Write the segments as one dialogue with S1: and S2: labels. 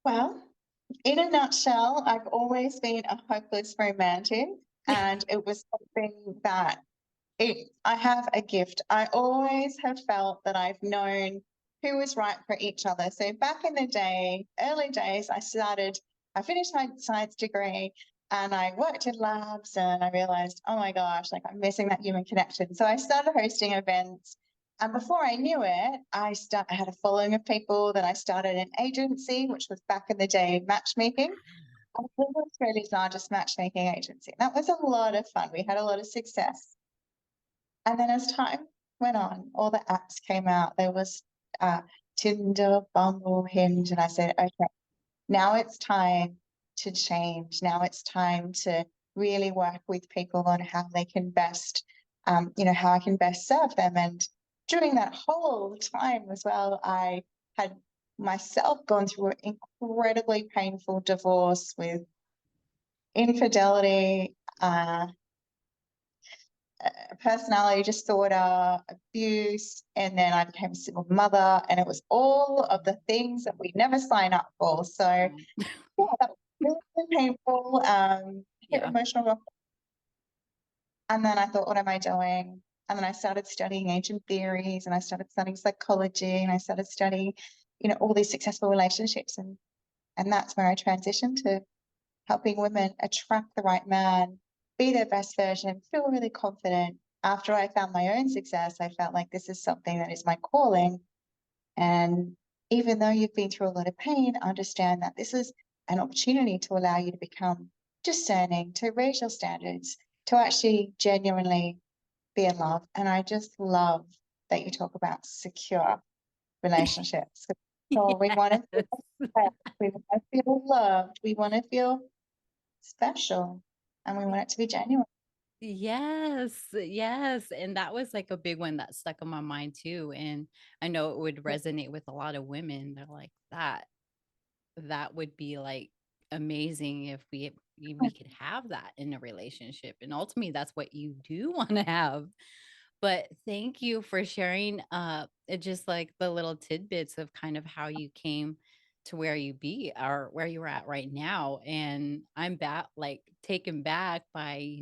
S1: Well, in a nutshell, I've always been a hopeless romantic, and it was something that I have a gift. I always have felt that I've known who was right for each other. So back in the day, early days, I finished my science degree and I worked in labs and I realized, oh my gosh, like I'm missing that human connection. So I started hosting events. And before I knew it, I had a following of people. Then I started an agency, which was back in the day matchmaking. I was Australia's largest matchmaking agency. That was a lot of fun. We had a lot of success. And then as time went on, all the apps came out. There was uh, Tinder, Bumble, Hinge, and I said, okay, now it's time to change. Now it's time to really work with people on how they can best, how I can best serve them. And during that whole time as well, I had myself gone through an incredibly painful divorce with infidelity, personality disorder, abuse, and then I became a single mother, and it was all of the things that we never sign up for. So
S2: Mm.
S1: yeah, that was really painful, hit
S2: Yeah.
S1: emotional rock. And then I thought, what am I doing? And then I started studying ancient theories, and I started studying psychology, and I started studying, all these successful relationships, and that's where I transitioned to helping women attract the right man, be their best version, feel really confident. After I found my own success, I felt like this is something that is my calling. And even though you've been through a lot of pain, understand that this is an opportunity to allow you to become discerning, to raise your standards, to actually genuinely be in love. And I just love that you talk about secure relationships. So we want to
S2: Yes.
S1: feel, we want to feel loved, we want to feel special, and we want it to be genuine.
S2: Yes, yes, and that was, like, a big one that stuck in my mind too, and I know it would resonate with a lot of women. They're like, that would be, like, amazing if we could have that in a relationship, and ultimately, that's what you do wanna have. But thank you for sharing, just, like, the little tidbits of kind of how you came to where you be or where you're at right now, and I'm taken back by,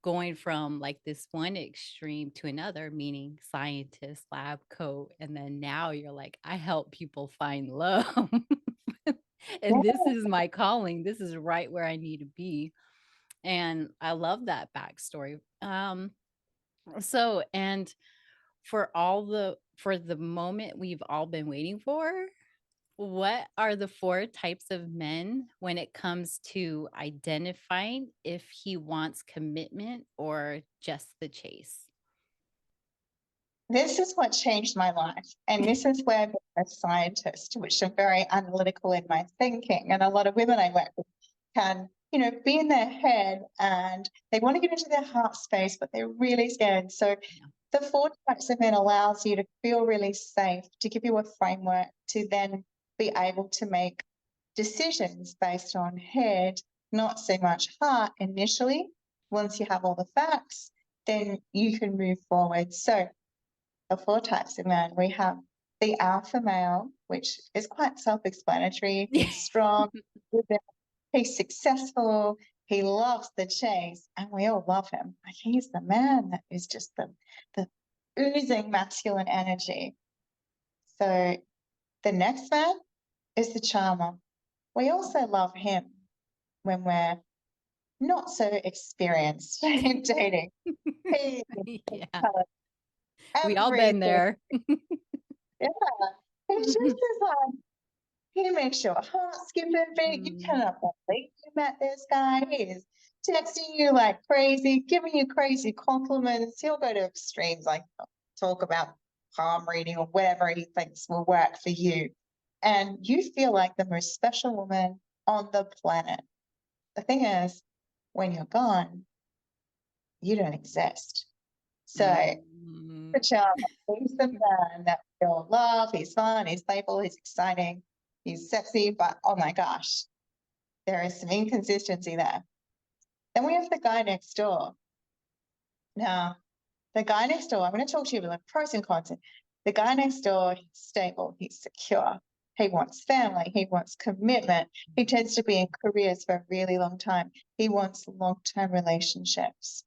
S2: going from, like, this one extreme to another, meaning scientist, lab coat, and then now you're like, "I help people find love."
S1: Yeah.
S2: And this is my calling. This is right where I need to be, and I love that backstory. And for the moment we've all been waiting for, what are the 4 types of men when it comes to identifying if he wants commitment or just the chase?
S1: This is what changed my life. And this is where being a scientist, which I'm very analytical in my thinking, and a lot of women I work with can, be in their head and they want to get into their heart space, but they're really scared. So
S2: Yeah.
S1: the 4 types of men allows you to feel really safe, to give you a framework to then be able to make decisions based on head, not so much heart initially. Once you have all the facts, then you can move forward. So the 4 types of men. We have the alpha male, which is quite self-explanatory. He's strong, he's successful, he loves the chase, and we all love him. Like he's the man that is just the oozing masculine energy. So the next man is the charmer. We also love him when we're not so experienced in dating. He
S2: Yeah.
S1: tells
S2: We all been
S1: everything.
S2: there.
S1: Yeah. He's just as he makes your heart skip a beat. You
S2: Mm.
S1: cannot believe you met this guy. He is texting you like crazy, giving you crazy compliments. He'll go to extremes like talk about palm reading or whatever he thinks will work for you. And you feel like the most special woman on the planet. The thing is, when you're gone, you don't exist. So
S2: Mm.
S1: the charm, he's the man that we all love. He's fun, he's playful, he's exciting, he's sexy, but oh my gosh, there is some inconsistency there. Then we have the guy next door. Now, the guy next door, I'm going to talk to you about the pros and cons. The guy next door, he's stable, he's secure, He wants family. He wants commitment. He tends to be in careers for a really long time. He wants long-term relationships.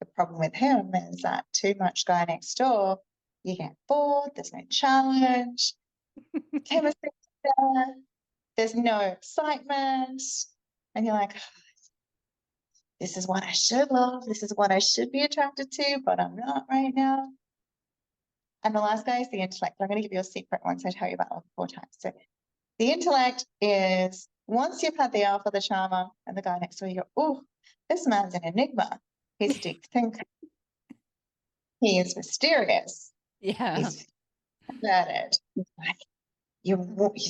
S1: The problem with him is that too much guy next door, you get bored, there's no challenge, chemistry, there's no excitement. And you're like, this is what I should love. This is what I should be attracted to, but I'm not right now. And the last guy is the intellect. I'm going to give you a secret once I tell you about all the 4 types. So the intellect is once you've had the alpha, the charmer, and the guy next door, you go, oh, this man's an enigma. He's a deep thinker. He is mysterious.
S2: Yeah.
S1: He's perverted.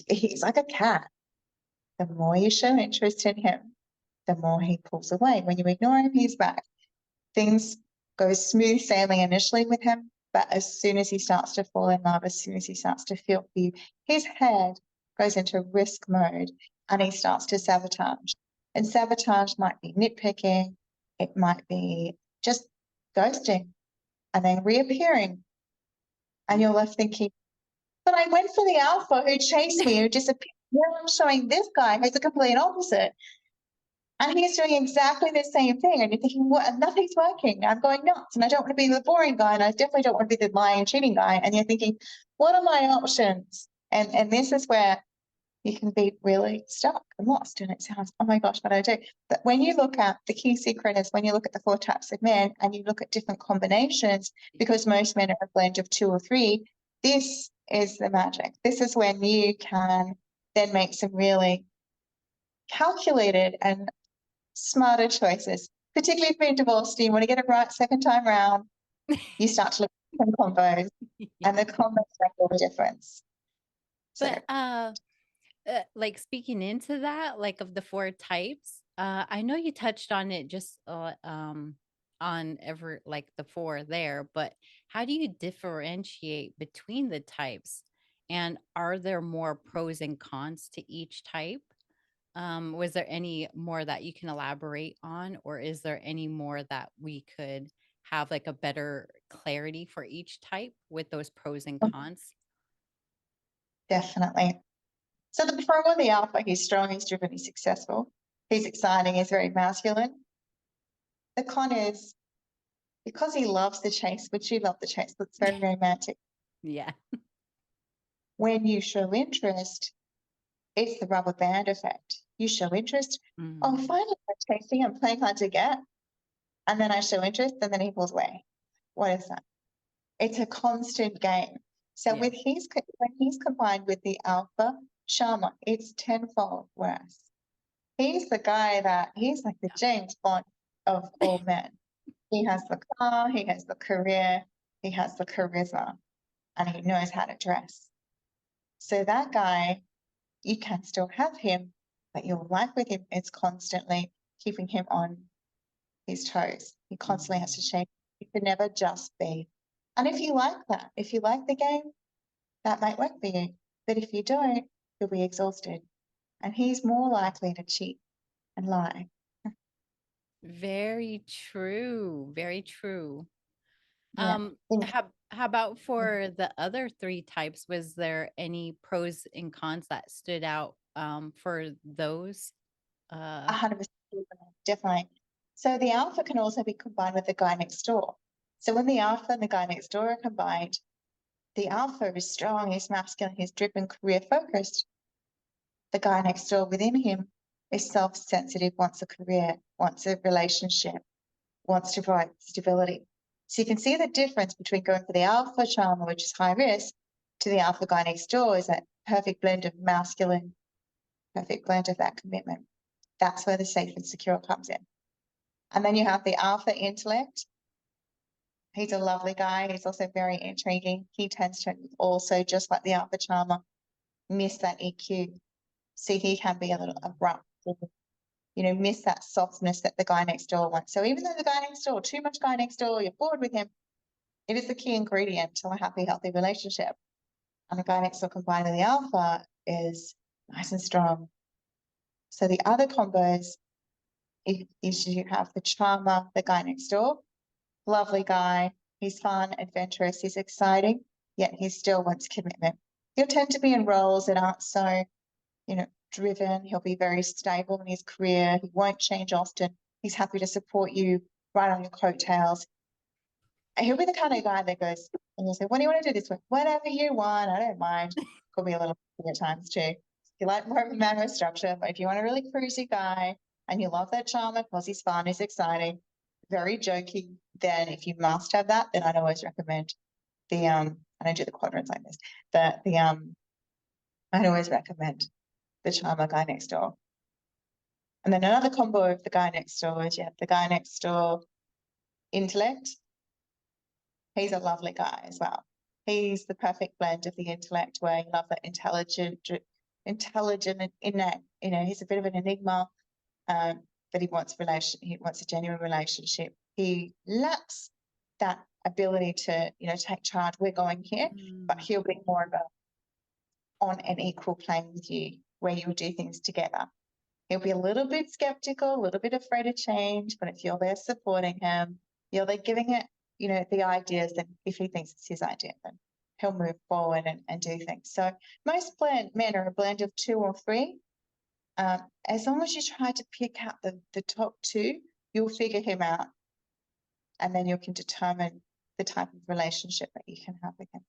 S1: He's like a cat. The more you show interest in him, the more he pulls away. When you ignore him, he's back. Things go smooth sailing initially with him, but as soon as he starts to fall in love, as soon as he starts to feel you, his head goes into risk mode and he starts to sabotage. And sabotage might be nitpicking, it might be just ghosting and then reappearing. And you're left thinking, but I went for the alpha who chased me, who disappeared. Now I'm showing this guy who's the complete opposite. And he's doing exactly the same thing. And you're thinking, what? Nothing's working. I'm going nuts. And I don't want to be the boring guy. And I definitely don't want to be the lying, cheating guy. And you're thinking, what are my options? And this is where you can be really stuck and lost. And it sounds, oh my gosh, what do I do? But when you look at the key secret is when you look at the 4 types of men and you look at different combinations, because most men are a blend of 2 or 3, this is the magic. This is when you can then make some really calculated and smarter choices, particularly if you're divorced and you want to get it right second time around. You start to look at some combos, and the combos make all the difference. So
S2: But like speaking into that, like of the 4 types, I know you touched on it just on ever like the 4 there, but how do you differentiate between the types? And are there more pros and cons to each type? Was there any more that you can elaborate on, or is there any more that we could have like a better clarity for each type with those pros and cons?
S1: definitely. So the pro of the alpha, he's strong, he's driven, he's successful, he's exciting, he's very masculine. The con is because he loves the chase, which you love the chase, that's very romantic.
S2: Yeah.
S1: When you show interest, it's the rubber band effect. You show interest, oh,
S2: Mm,
S1: finally I'm chasing, I'm playing hard to get. And then I show interest, and then he pulls away. What is that? It's a constant game. So
S2: yeah.
S1: with when he's combined with the alpha Sharma, it's tenfold worse. He's the guy that he's like the James Bond of all men. He has the car, he has the career, he has the charisma, and he knows how to dress. So that guy, you can still have him, but your life with him is constantly keeping him on his toes. He constantly has to
S2: Mm.
S1: change. He can never just be. And if you like that, if you like the game, that might work for you. But if you don't, you'll be exhausted. And he's more likely to cheat and lie.
S2: Very true. Very true.
S1: Yeah. Think-
S2: How about for the other 3 types? Was there any pros and cons that stood out for those? Uh
S1: 100% definitely. So the alpha can also be combined with the guy next door. So when the alpha and the guy next door are combined, the alpha is strong, he's masculine, he's driven, career focused. The guy next door within him is self-sensitive, wants a career, wants a relationship, wants to provide stability. So you can see the difference between going for the alpha charmer, which is high risk, to the alpha guy next door is that perfect blend of masculine, perfect blend of that commitment. That's where the safe and secure comes in. And then you have the alpha intellect. He's a lovely guy. He's also very intriguing. He tends to also, just like the alpha charmer, miss that EQ. So he can be a little abrupt, miss that softness that the guy next door wants. So even though the guy next door, too much guy next door, you're bored with him, it is the key ingredient to a happy, healthy relationship. And the guy next door combined with the alpha is nice and strong. So the other combos is you have the charmer, the guy next door, lovely guy. He's fun, adventurous, he's exciting, yet he still wants commitment. He'll tend to be in roles that aren't so, driven. He'll be very stable in his career. He won't change often. He's happy to support you right on your coattails. And he'll be the kind of guy that goes, and you'll say, "What do you want to do this week?" "Whatever you want. I don't mind." Could be a little at times too. You like more of a manual structure, but if you want a really cruisy guy and you love that charmer because he's fun, he's exciting, very jokey, then if you must have that, then I'd always recommend I don't do the quadrants like this, the I'd always recommend the charmer guy next door. And then another combo of the guy next door is you have the guy next door intellect. He's a lovely guy as well. He's the perfect blend of the intellect where you love that intelligent and innate. He's a bit of an enigma, but he wants a genuine relationship. He lacks that ability to, take charge. We're going here, but
S2: Mm.
S1: he'll be more of a on an equal plane with you, where you'll do things together. He'll be a little bit skeptical, a little bit afraid of change, but if you're there supporting him, you're there giving it, the ideas, then if he thinks it's his idea, then he'll move forward and do things. So most men are a blend of two or three. As long as you try to pick out the top two, you'll figure him out, and then you can determine the type of relationship that you can have with him.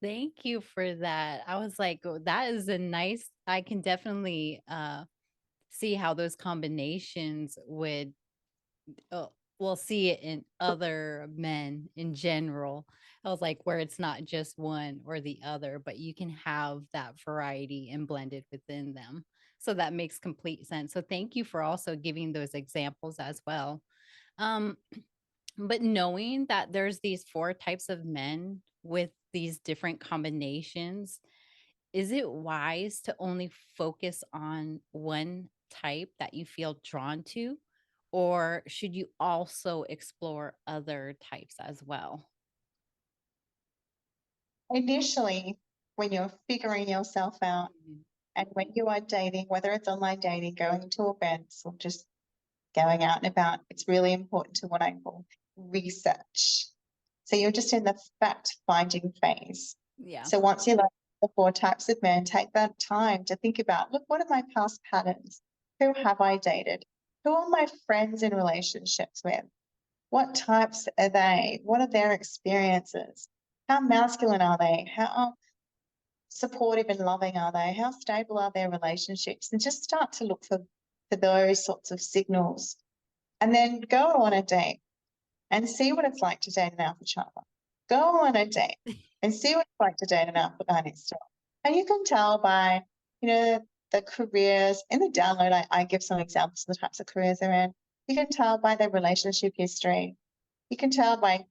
S2: Thank you for that. I was like, "Oh, that is a nice." I can definitely see how those combinations would we'll see it in other men in general. I was like, where it's not just one or the other, but you can have that variety and blended within them. So that makes complete sense. So thank you for also giving those examples as well. Um, but knowing that there's these four types of men with these different combinations, is it wise to only focus on one type that you feel drawn to? Or should you also explore other types as well?
S1: Initially, when you're figuring yourself out
S2: Mhm.
S1: and when you are dating, whether it's online dating, going to events, or just going out and about, it's really important to what I call research. So you're just in the fact finding phase.
S2: Yeah.
S1: So once you learn the four types of men, take that time to think about, look, what are my past patterns? Who have I dated? Who are my friends in relationships with? What types are they? What are their experiences? How masculine are they? How supportive and loving are they? How stable are their relationships? And just start to look for those sorts of signals. And then go on a date and see what it's like to date an alpha charmer. Go on a date and see what it's like to date an alpha guy next door. And you can tell by, the careers in the download, I give some examples of the types of careers they're in. You can tell by their relationship history. You can tell by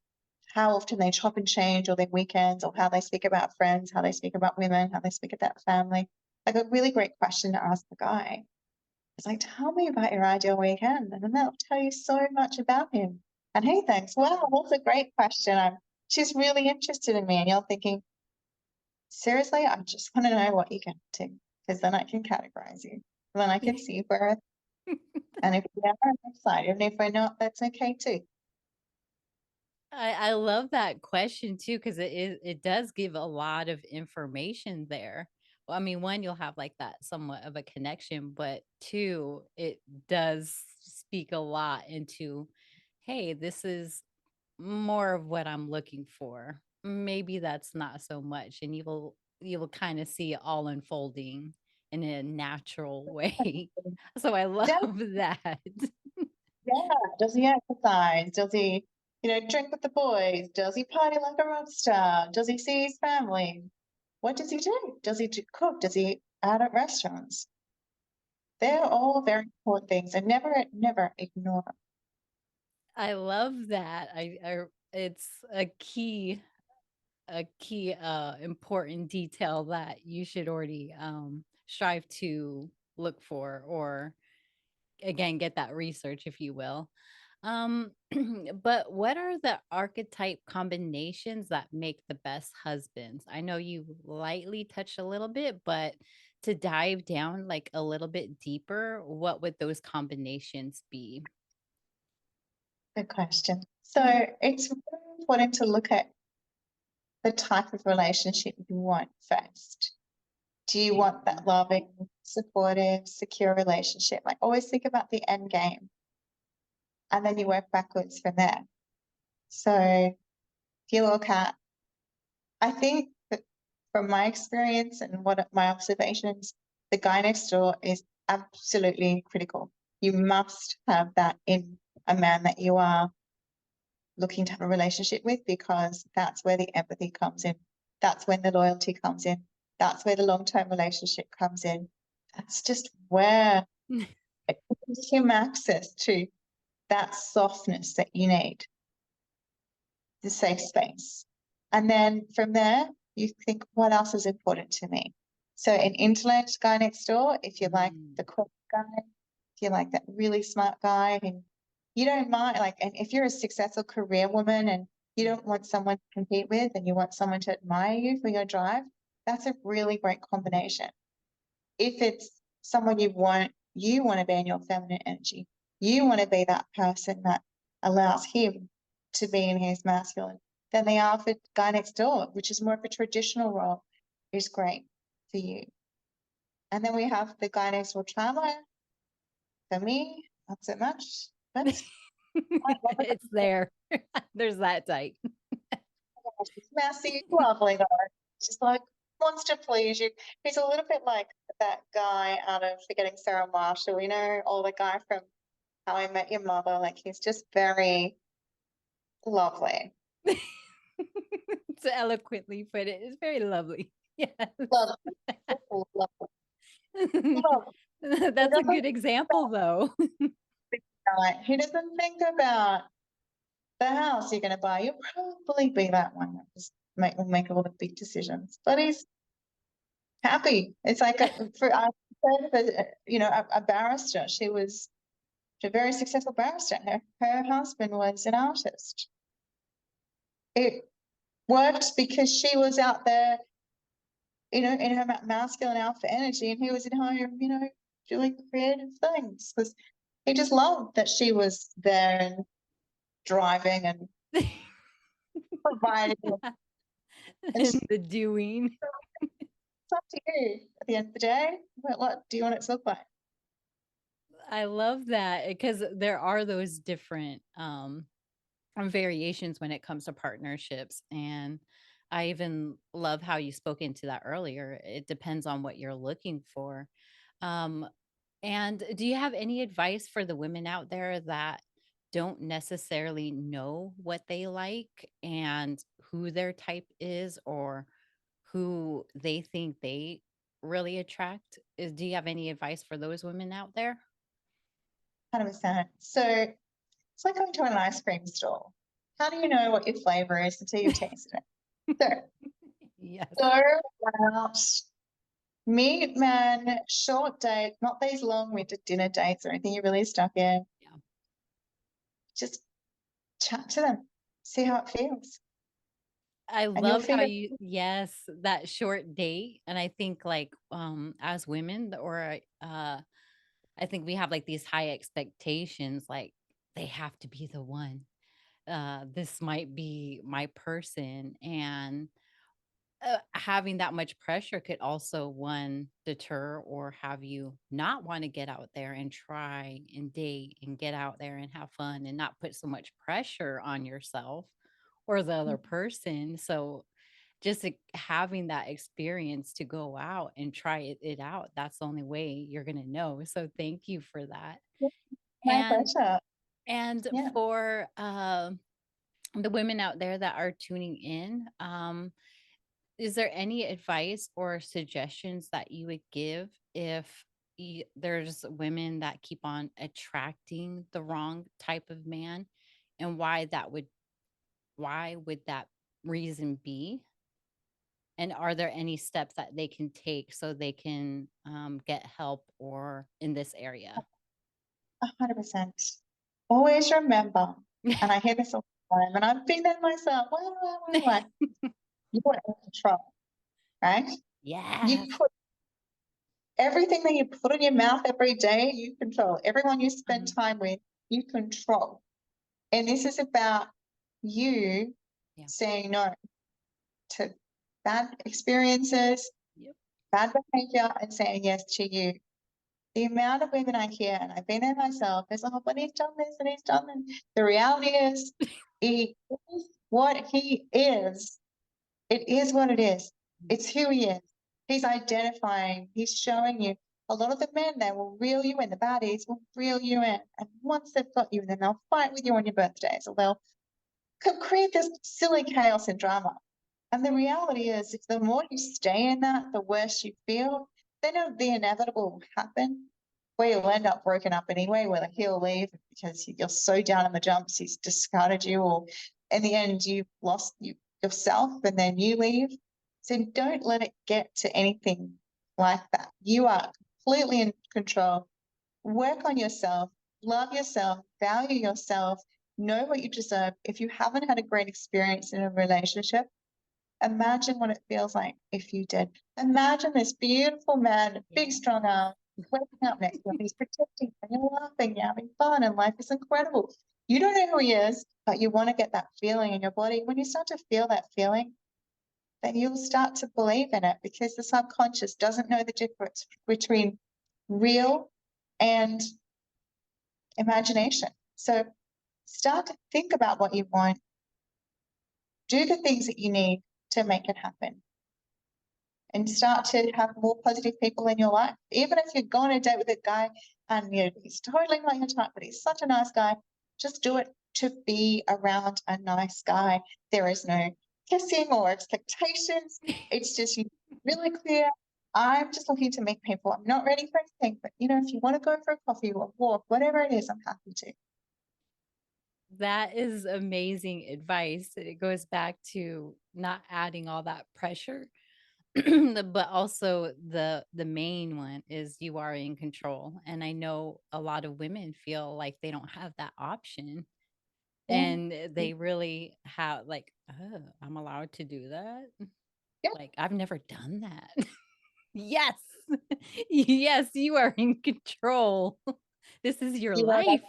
S1: how often they chop and change, or their weekends, or how they speak about friends, how they speak about women, how they speak about family. Like a really great question to ask the guy. It's like, tell me about your ideal weekend. And then they'll tell you so much about him. And he thinks, wow, that's a great question. She's really interested in me. And you're thinking, seriously, I just want to know what you get to, because then I can categorize you. And then I can see where, and if we are, I'm excited. And if we're not, that's okay too.
S2: I love that question too, because it does give a lot of information there. Well, I mean, one, you'll have like that somewhat of a connection, but two, it does speak a lot into, hey, this is more of what I'm looking for. Maybe that's not so much. And you will kind of see it all unfolding in a natural way. So I love that.
S1: Yeah. Does he exercise? Does he, drink with the boys? Does he party like a rock star? Does he see his family? What does he do? Does he cook? Does he eat out at restaurants? They're all very important things, and never ignore them.
S2: I love that. It's a key important detail that you should already strive to look for, or again get that research, if you will. um but what are the archetype combinations that make the best husbands? I know you lightly touched a little bit, but to dive down like a little bit deeper, what would those combinations be?
S1: Good question. So it's really important to look at the type of relationship you want first. Do you want that loving, supportive, secure relationship? Like always think about the end game and then you work backwards from there. So if you look at, I think that from my experience and what my observations, the guy next door is absolutely critical. You must have that in a man that you are looking to have a relationship with, because that's where the empathy comes in. That's when the loyalty comes in. That's where the long-term relationship comes in. That's just where it gives him access to that softness that you need, the safe space. And then from there, you think, what else is important to me? So an intellect guy next door, if you like the cool guy, if you like that really smart guy, and you don't mind, like, and if you're a successful career woman and you don't want someone to compete with and you want someone to admire you for your drive, that's a really great combination. If it's someone you want to be in your feminine energy. You want to be that person that allows him to be in his masculine. Then the alpha guy next door, which is more of a traditional role, is great for you. And then we have the guy next door traveler. For me, not so much. But I love it.
S2: It's there. There's that type.
S1: She's messy, lovely though. She's like wants to please you. He's a little bit like that guy out of Forgetting Sarah Marshall, you know, or the guy from How I Met Your Mother. Like he's just very lovely.
S2: To eloquently put it, it's very lovely. Yes.
S1: Lovely. Lovely. Lovely. He
S2: That's a
S1: doesn't
S2: good example, though.
S1: he doesn't think about the house you're gonna buy. You'll probably be that one that just will make all the big decisions. But he's happy. It's like you know, a barrister. She was a very successful barrister. Her husband was an artist. It worked because she was out there, you know, in her masculine alpha energy, and he was in home, you know, doing creative things because he just loved that she was there and driving and providing. And
S2: And the doing.
S1: it's up to you at the end of the day. What do you want it to look like?
S2: I love that because there are those different variations when it comes to partnerships. And I even love how you spoke into that earlier. It depends on what you're looking for. Um, and do you have any advice for the women out there that don't necessarily know what they like and who their type is or who they think they really attract? Do you have any advice for those women out there?
S1: 100%. So it's like going to an ice cream store. How do you know what your flavor is until you've tasted it? So
S2: Yes.
S1: go out, meet men, short date, not these long-winded dinner dates or anything you're really stuck in.
S2: Yeah.
S1: Just chat to them, see how it feels,
S2: I
S1: and you'll
S2: love how
S1: figure.
S2: you yes, that short date, and I think, like, as women or, I think we have, like, these high expectations, like, they have to be the one. This might be my person, and having that much pressure could also one deter or have you not want to get out there and try and date and get out there and have fun and not put so much pressure on yourself or the other person. So just having that experience to go out and try it out, that's the only way you're going to know. So thank you for that.
S1: My
S2: and
S1: pleasure.
S2: and
S1: Yeah.
S2: for the women out there that are tuning in, is there any advice or suggestions that you would give if there's women that keep on attracting the wrong type of man, and why would that reason be? And are there any steps that they can take so they can get help or in this area?
S1: 100%. Always remember, and I hear this all the time, and I've been there myself. Wait. You are in control, right? You
S2: Yes.
S1: put everything that you put in your mouth every day, you control. Everyone you spend
S2: Mhm.
S1: time with, you control. And this is about you
S2: Yeah.
S1: saying no to bad experiences,
S2: Yep.
S1: bad behavior, and saying yes to you. The amount of women I hear, and I've been there myself, is, oh, but he's done this and he's done that. The reality is, he is what he is. It is what it is. It's who he is. He's identifying, he's showing you. A lot of the men there will reel you in, the baddies will reel you in. And once they've got you, then they'll fight with you on your birthdays, or they'll create this silly chaos and drama. And the reality is, if the more you stay in that, the worse you feel, then the inevitable will happen where you'll end up broken up anyway, whether he'll leave because you're so down in the jumps, he's discarded you, or in the end, you've lost yourself and then you leave. So don't let it get to anything like that. You are completely in control. Work on yourself, love yourself, value yourself, know what you deserve. If you haven't had a great experience in a relationship, imagine what it feels like if you did. Imagine this beautiful man, big,
S2: Yeah.
S1: strong arm, waking up next to him. He's protecting you, and you're laughing, you're having fun, and life is incredible. You don't know who he is, but you want to get that feeling in your body. When you start to feel that feeling, then you'll start to believe in it because the subconscious doesn't know the difference between real and imagination. So start to think about what you want, do the things that you need to make it happen, and start to have more positive people in your life. Even if you're going on a date with a guy and he's totally not your type, but he's such a nice guy, just do it to be around a nice guy. There is no kissing or expectations. It's just you really clear. I'm just looking to meet people. I'm not ready for anything, but if you want to go for a coffee or a walk, whatever it is, I'm happy to.
S2: That is amazing advice. It goes back to not adding all that pressure. But also the main one is you are in control. And I know a lot of women feel like they don't have that option.
S1: Yeah.
S2: And they really have like, oh, I'm allowed to do that.
S1: Yeah.
S2: Like I've never done that. Yes. Yes, you are in control. This is your
S1: You are
S2: life.